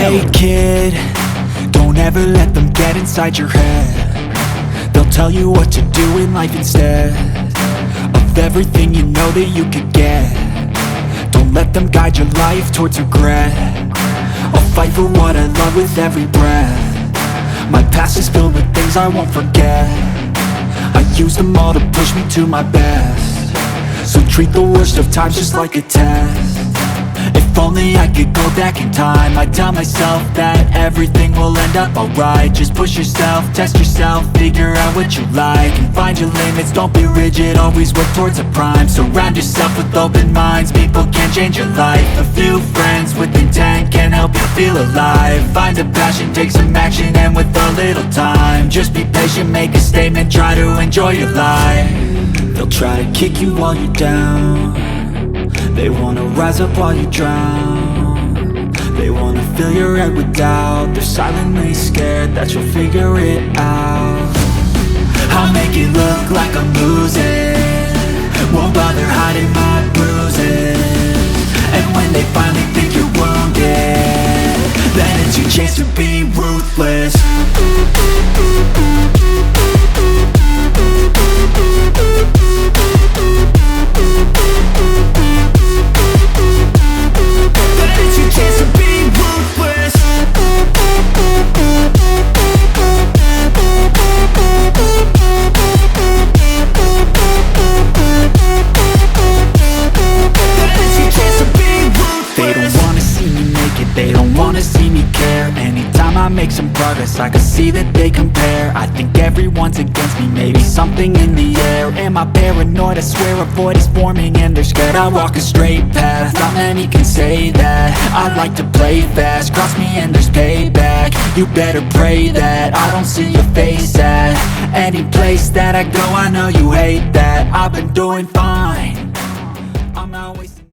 Hey kid, don't ever let them get inside your head. They'll tell you what to do in life instead of everything you know that you could get. Don't let them guide your life towards regret. I'll fight for what I love with every breath. My past is filled with things I won't forget. I use them all to push me to my best. So treat the worst of times just like a test. If only I could go back in time, I'd tell myself that everything will end up alright. Just push yourself, test yourself, figure out what you like, and find your limits, don't be rigid, always work towards a prime. Surround yourself with open minds, people can change your life. A few friends with intent can help you feel alive. Find a passion, take some action, and with a little time, just be patient, make a statement, try to enjoy your life. They'll try to kick you while you're down. They wanna rise up while you drown. They wanna fill your head with doubt. They're silently scared that you'll figure it out. I'll make it look like I'm losing, won't bother hiding my bruises. And when they finally think you're wounded, then it's your chance to be ruthless. They don't wanna see me care. Anytime I make some progress, I can see that they compare. I think everyone's against me, maybe something in the air. Am I paranoid? I swear a void is forming and they're scared. I walk a straight path, not many can say that. I like to play fast, cross me and there's payback. You better pray that I don't see your face at any place that I go. I know you hate that. I've been doing fine, I'm not wasting